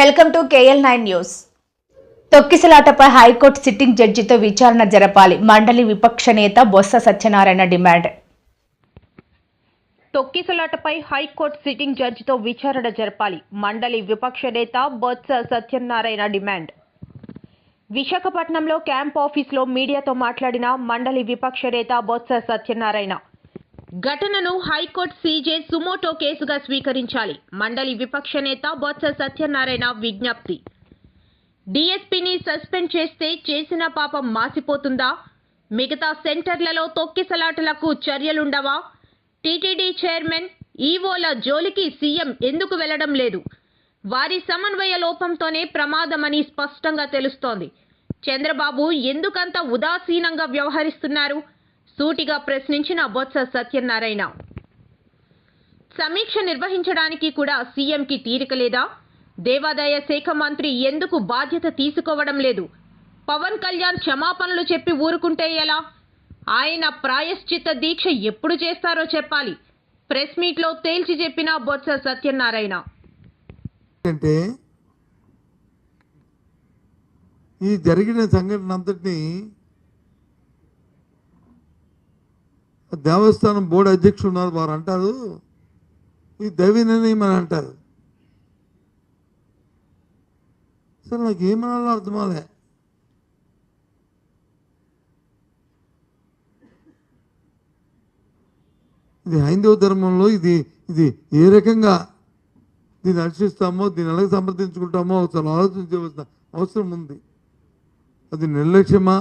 Welcome to KL9 news. తొక్కిసలాటపై high court sitting జడ్జితో విచారణ జరపాలి. మండలి విపక్ష నేత బొత్స సత్యనారాయణ డిమాండ్. తొక్కిసలాటపై హైకోర్టు సిట్టింగ్ జడ్జితో విచారణ జరపాలి. మండలి విపక్ష నేత బొత్స సత్యనారాయణ డిమాండ్. విశాఖపట్నంలో క్యాంప్ ఆఫీసులో మీడియాతో మాట్లాడిన మండలి విపక్ష నేత బొత్స సత్యనారాయణ ఘటనను హైకోర్టు సీజే సుమోటో కేసుగా స్వీకరించాలి. మండలి విపక్ష నేత బొత్స సత్యనారాయణ విజ్ఞప్తి. డీఎస్పీని సస్పెండ్ చేస్తే చేసిన పాపం మాసిపోతుందా? మిగతా సెంటర్లలో తొక్కిసలాటలకు చర్యలుండవా? టీటీడీ చైర్మన్ ఈవోల జోలికి సీఎం ఎందుకు వెళ్లడం లేదు? వారి సమన్వయ లోపంతోనే ప్రమాదమని స్పష్టంగా తెలుస్తోంది. చంద్రబాబు ఎందుకంత ఉదాసీనంగా వ్యవహరిస్తున్నారు? సూటిగా ప్రశ్నించిన బొత్స సత్యనారాయణ. సమీక్ష నిర్వహించడానికి కూడా సీఎంకి తీరిక లేదా? దేవాదాయ శాఖ మంత్రి ఎందుకు బాధ్యత తీసుకోవడం లేదు? పవన్ కళ్యాణ్ క్షమాపణలు చెప్పి ఊరుకుంటే ఎలా? ఆయన ప్రాయశ్చిత్త దీక్ష ఎప్పుడు చేస్తారో చెప్పాలి. ప్రెస్ మీట్లో తేల్చి చెప్పిన బొత్స సత్యనారాయణ. అంటే ఈ జరిగిన సంఘటన అంతటిని దేవస్థానం బోర్డు అధ్యక్షులు ఉన్నారు, వారు అంటారు ఈ దైవ నిర్ణయం అని అంటారు. అసలు నాకు ఏమనాలో అర్థమాలే. ఇది హైందవ ధర్మంలో ఇది ఇది ఏ రకంగా దీన్ని హర్షిస్తామో, దీన్ని ఎలాగ సమర్థించుకుంటామో అసలు ఆలోచించవలసిన అవసరం ఉంది. అది నిర్లక్ష్యమా?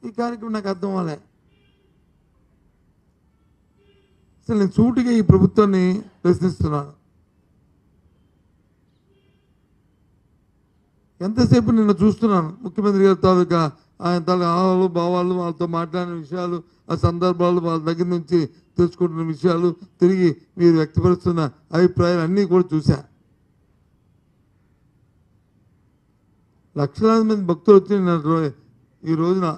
ఈ కార్యక్రమం నాకు అర్థం అవ్వలే. అసలు నేను సూటిగా ఈ ప్రభుత్వాన్ని ప్రశ్నిస్తున్నాను. ఎంతసేపు నిన్న చూస్తున్నాను ముఖ్యమంత్రి గారి తాలూకా ఆయన తాలూకా ఆహాలు భావాలు, వాళ్ళతో మాట్లాడిన విషయాలు, ఆ సందర్భాలు, వాళ్ళ దగ్గర నుంచి తెలుసుకుంటున్న విషయాలు, తిరిగి మీరు వ్యక్తపరుస్తున్న అభిప్రాయాలు అన్నీ కూడా చూశా. లక్షలాది మంది భక్తులు వచ్చి ఈ రోజున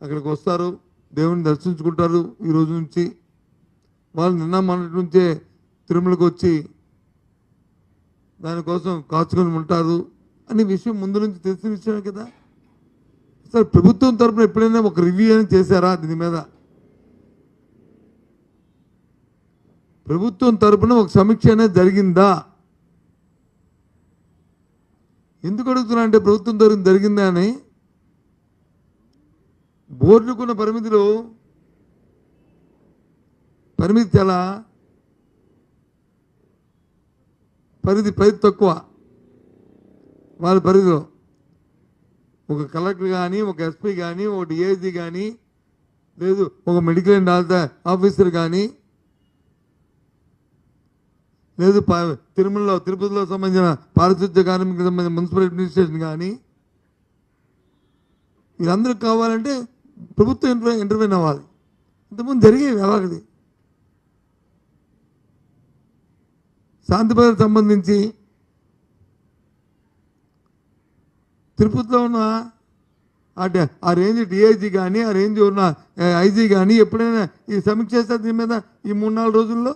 అక్కడికి వస్తారు, దేవుని దర్శించుకుంటారు. ఈ రోజు నుంచి వాళ్ళు నిన్న మొన్నటి నుంచే తిరుమలకు వచ్చి దానికోసం కాచుకొని ఉంటారు అనే విషయం ముందు నుంచి తెలిసిన విషయమే కదా. అసలు ప్రభుత్వం తరఫున ఎప్పుడైనా ఒక రివ్యూ అని చేశారా దీని మీద? ప్రభుత్వం తరఫున ఒక సమీక్ష అనేది జరిగిందా? ఎందుకు అడుగుతున్నా అంటే ప్రభుత్వం తరఫున జరిగిందా అని. బోర్డుకున్న పరిమితి చాలా పరిధి తక్కువ. వాళ్ళ పరిధిలో ఒక కలెక్టర్ కానీ, ఒక ఎస్పీ కానీ, ఒక డిఐజీ కానీ, లేదు ఒక మెడికల్ అండ్ హెల్త్ ఆఫీసర్ కానీ, లేదు తిరుపతిలో సంబంధించిన పారిశుద్ధ్య కార్మికులకు సంబంధించిన మున్సిపల్ అడ్మినిస్ట్రేషన్ కానీ, వీళ్ళందరూ కావాలంటే ప్రభుత్వం ఇంటర్వ్యూన్ అవ్వాలి. ఇంతకుముందు జరిగేవి అలాగది. శాంతి భద్రతకు సంబంధించి తిరుపతిలో ఉన్న ఆ రేంజ్ డిఐజీ కానీ, ఆ రేంజ్ ఉన్న ఐజీ కానీ ఎప్పుడైనా ఈ సమీక్ష చేస్తారు దీని మీద? ఈ 3-4 రోజుల్లో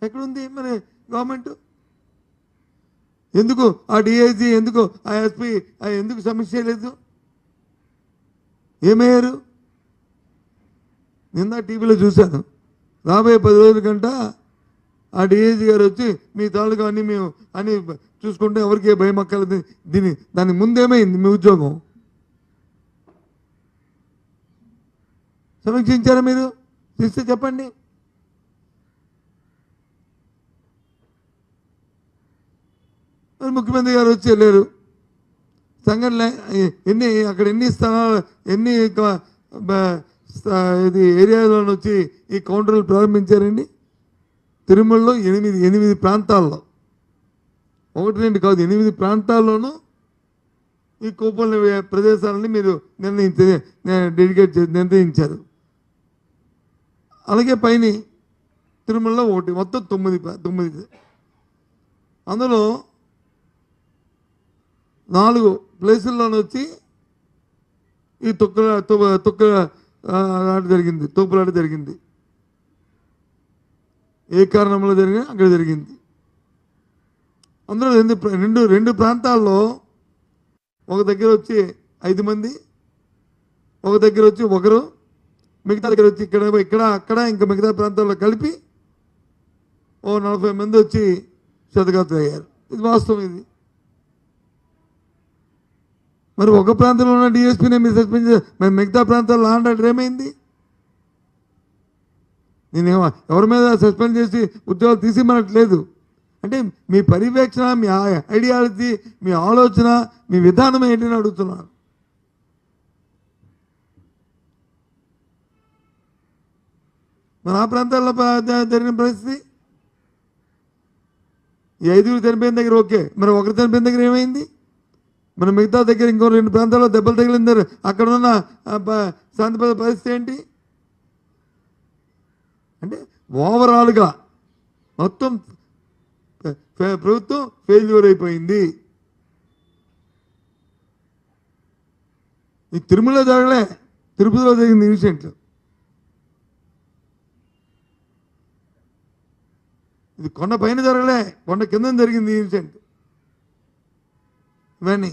ఎక్కడుంది మరి గవర్నమెంట్? ఎందుకు ఆ డిఐజీ, ఎందుకు ఆ ఎస్పీ ఎందుకు సమీక్ష చేయలేదు? ఏమయ్యారు? నిన్న టీవీలో చూశాను. రాబోయే 10 రోజుల కంట ఆ డిఐజీ గారు వచ్చి మీ తాలూకా అన్నీ మేము అని చూసుకుంటే ఎవరికి భయం అక్కర్లేదు. దానికి ముందేమైంది మీ ఉద్యోగం? సమీక్షించారా మీరు? చూస్తే చెప్పండి. ముఖ్యమంత్రి గారు వచ్చి వెళ్ళారు. సంఘటన అక్కడ ఎన్ని స్థానాలు, ఎన్ని ఇది ఏరియాలో వచ్చి ఈ కౌంటర్లు ప్రారంభించారండి? తిరుమలలో 8 ప్రాంతాల్లో, 1-2 కాదు 8 ప్రాంతాల్లోనూ ఈ కూపన్ల ప్రదేశాలని మీరు నిర్ణయించారు. అలాగే పైన తిరుమలలో 1, మొత్తం 9. అందులో 4 ప్లేసుల్లోనూ వచ్చి ఈ ఆట జరిగింది, తోపులాట జరిగింది. ఏ కారణంలో జరిగింది అక్కడ జరిగింది. అందులో రెండు ప్రాంతాల్లో ఒక దగ్గర వచ్చి 5 మంది, ఒక దగ్గర వచ్చి ఒకరు, మిగతా దగ్గర వచ్చి ఇక్కడ అక్కడ ఇంకా మిగతా ప్రాంతాల్లో కలిపి 40 మంది వచ్చి క్షతగాతులు అయ్యారు. ఇది వాస్తవం. ఇది మరి ఒక ప్రాంతంలో ఉన్న డిఎస్పీని మీరు సస్పెండ్ మరి మిగతా ప్రాంతాల్లో లా అండ్ ఆర్డర్ ఏమైంది? నేను ఎవరి మీద సస్పెండ్ చేసి ఉద్యోగాలు తీసిమనట్లేదు. అంటే మీ పర్యవేక్షణ, మీ ఐడియాలజీ, మీ ఆలోచన, మీ విధానం ఏంటని అడుగుతున్నాను. మరి ఆ ప్రాంతాల్లో జరిగిన పరిస్థితి, ఈ 5 చనిపోయిన దగ్గర ఓకే, మరి ఒకరు చనిపోయిన దగ్గర ఏమైంది? మన మిగతా దగ్గర ఇంకో 2 ప్రాంతాల్లో దెబ్బలు తగిలిన దగ్గర అక్కడ ఉన్న శాంతి పరిస్థితి ఏంటి? అంటే ఓవరాల్గా మొత్తం ప్రభుత్వం ఫెయిల్యూర్ అయిపోయింది. ఈ తిరుమలలో జరగలే, తిరుపతిలో జరిగింది ఇన్సిడెంట్. ఇది కొండ పైన జరగలే, కొండ కింద జరిగింది ఇన్సిడెంట్. ఇవన్నీ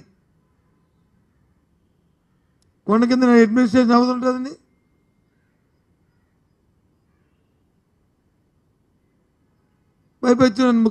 కొండ కింద అడ్మినిస్ట్రేషన్ అవుతుంటుందండి. పైపొచ్చి ముఖ్య